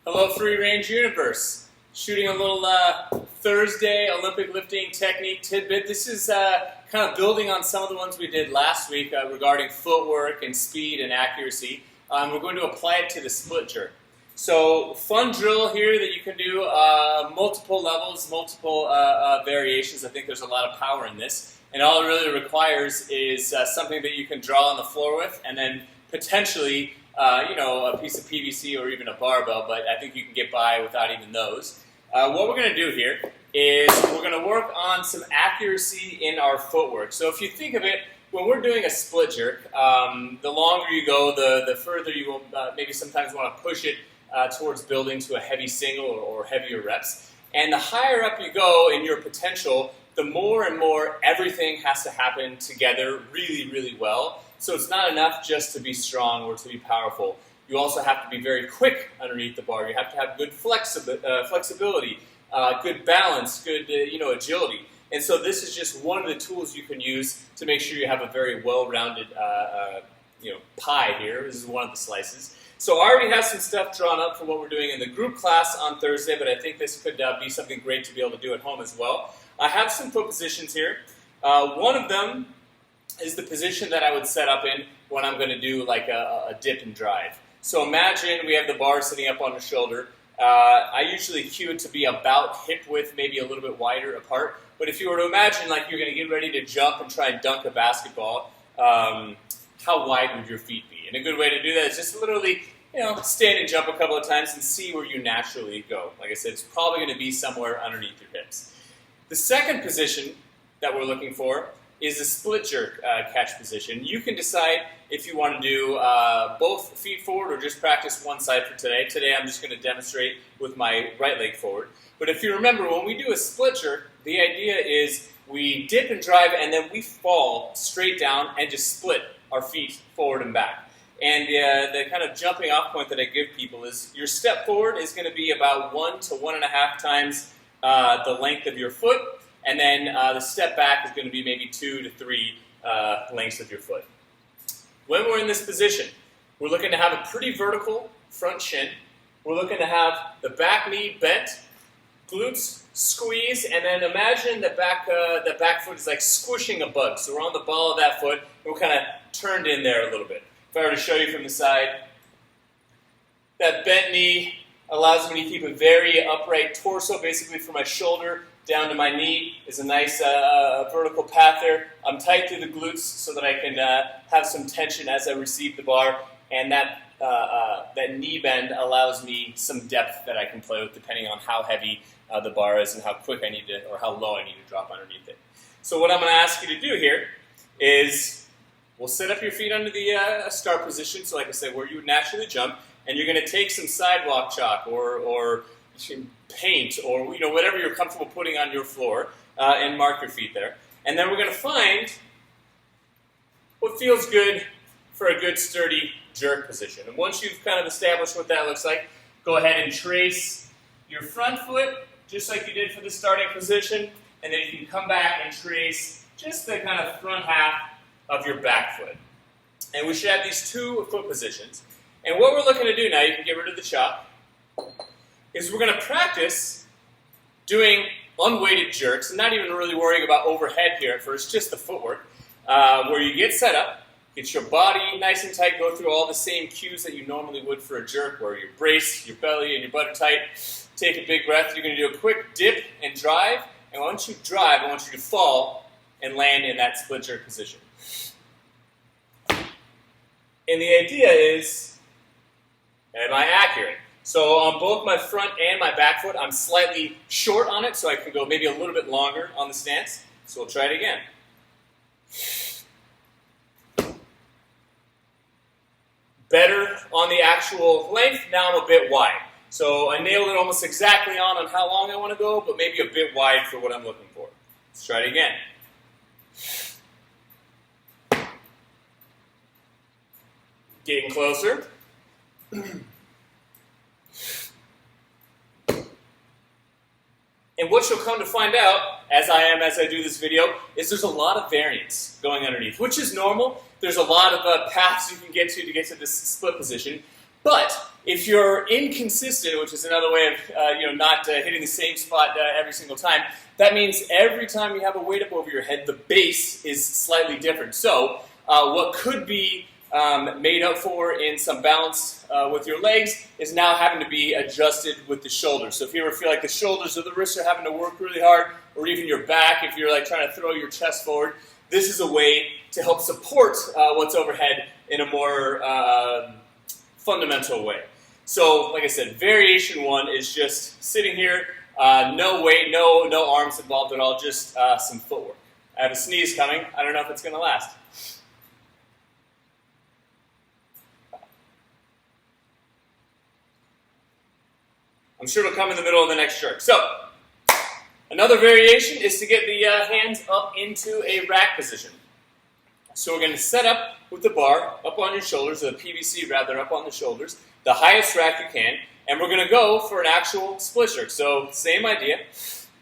Hello, Free Range Universe. Shooting a little Thursday Olympic lifting technique tidbit. This is kind of building on some of the ones we did last week regarding footwork and speed and accuracy. We're going to apply it to the split jerk. So, fun drill here that you can do, multiple levels, multiple variations. I think there's a lot of power in this. And all it really requires is something that you can draw on the floor with, and then potentially a piece of PVC or even a barbell, but I think you can get by without even those. What we're going to do here is we're going to work on some accuracy in our footwork. So if you think of it, when we're doing a split jerk, the longer you go, the further you will maybe sometimes want to push it towards building to a heavy single or heavier reps. And the higher up you go in your potential, the more and more everything has to happen together really, really well. So it's not enough just to be strong or to be powerful. You also have to be very quick underneath the bar. You have to have good flexibility, good balance, good agility. And so this is just one of the tools you can use to make sure you have a very well-rounded pie here. This is one of the slices. So I already have some stuff drawn up for what we're doing in the group class on Thursday, but I think this could be something great to be able to do at home as well. I have some foot positions here. One of them is the position that I would set up in when I'm going to do like a dip and drive. So imagine we have the bar sitting up on the shoulder. I usually cue it to be about hip width, maybe a little bit wider apart. But if you were to imagine like you're going to get ready to jump and try and dunk a basketball, how wide would your feet be? And a good way to do that is just literally, stand and jump a couple of times and see where you naturally go. Like I said, it's probably going to be somewhere underneath your hips. The second position that we're looking for is a split jerk catch position. You can decide if you want to do both feet forward or just practice one side for today. Today I'm just going to demonstrate with my right leg forward. But if you remember, when we do a split jerk, the idea is we dip and drive and then we fall straight down and just split our feet forward and back. And the kind of jumping off point that I give people is your step forward is going to be about 1 to 1.5 times the length of your foot. And then the step back is going to be maybe 2 to 3 lengths of your foot. When we're in this position, we're looking to have a pretty vertical front shin. We're looking to have the back knee bent, glutes squeeze, and then imagine the back foot is like squishing a bug. So we're on the ball of that foot, and we're kind of turned in there a little bit. If I were to show you from the side, that bent knee allows me to keep a very upright torso, basically from my shoulder down to my knee is a nice vertical path there. I'm tight through the glutes so that I can have some tension as I receive the bar, and that knee bend allows me some depth that I can play with depending on how heavy the bar is and how quick I need to, or how low I need to drop underneath it. So what I'm going to ask you to do here is we'll set up your feet under the start position, so like I said, where you would naturally jump, and you're going to take some sidewalk chalk or paint or whatever you're comfortable putting on your floor and mark your feet there. And then we're going to find what feels good for a good sturdy jerk position. And once you've kind of established what that looks like, go ahead and trace your front foot just like you did for the starting position, and then you can come back and trace just the kind of front half of your back foot. And we should have these 2 foot positions. And what we're looking to do now, you can get rid of the chalk, is we're going to practice doing unweighted jerks, and not even really worrying about overhead here at first, just the footwork, where you get set up, get your body nice and tight, go through all the same cues that you normally would for a jerk, where you brace your belly and your butt are tight, take a big breath. You're going to do a quick dip and drive, and once you drive, I want you to fall and land in that split jerk position. And the idea is, am I accurate? So on both my front and my back foot, I'm slightly short on it, so I can go maybe a little bit longer on the stance. So we'll try it again. Better on the actual length, now I'm a bit wide. So I nailed it almost exactly on how long I want to go, but maybe a bit wide for what I'm looking for. Let's try it again. Getting closer. And what you'll come to find out, as I do this video, is there's a lot of variance going underneath, which is normal. There's a lot of paths you can get to this split position. But If you're inconsistent, which is another way of not hitting the same spot every single time, that means every time you have a weight up over your head, the base is slightly different. So what could be made up for in some balance with your legs is now having to be adjusted with the shoulders. So if you ever feel like the shoulders or the wrists are having to work really hard, or even your back, if you're like trying to throw your chest forward, this is a way to help support what's overhead in a more fundamental way. So, like I said, variation 1 is just sitting here, no weight, no arms involved at all, just some footwork. I have a sneeze coming. I don't know if it's going to last. I'm sure it'll come in the middle of the next jerk. So, another variation is to get the hands up into a rack position. So we're going to set up with the bar up on your shoulders, or the PVC rather, up on the shoulders, the highest rack you can, and we're going to go for an actual split jerk. So, same idea.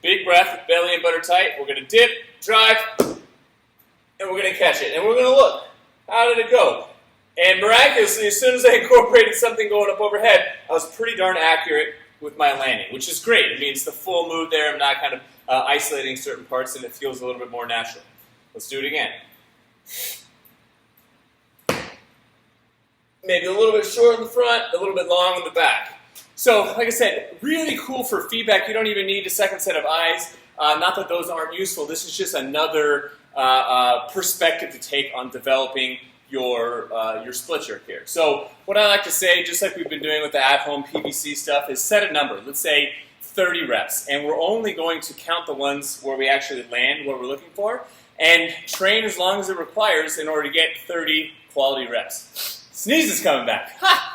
Big breath with belly and butter tight. We're going to dip, drive, and we're going to catch it. And we're going to look. How did it go? And miraculously, as soon as I incorporated something going up overhead, I was pretty darn accurate with my landing, which is great. It means the full move there. I'm not kind of isolating certain parts, and it feels a little bit more natural. Let's do it again. Maybe a little bit short in the front, a little bit long in the back. So, like I said, really cool for feedback. You don't even need a second set of eyes. Not that those aren't useful. This is just another perspective to take on developing your split jerk here. So what I like to say, just like we've been doing with the at-home PVC stuff, is set a number. Let's say 30 reps. And we're only going to count the ones where we actually land what we're looking for, and train as long as it requires in order to get 30 quality reps. Sneeze is coming back. Ha!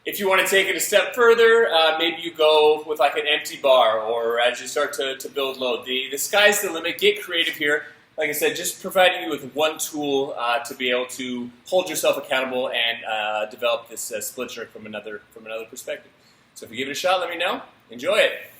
If you want to take it a step further, maybe you go with like an empty bar, or as you start to build load. The sky's the limit. Get creative here. Like I said, just providing you with one tool to be able to hold yourself accountable and develop this split jerk from another perspective. So if you give it a shot, let me know. Enjoy it.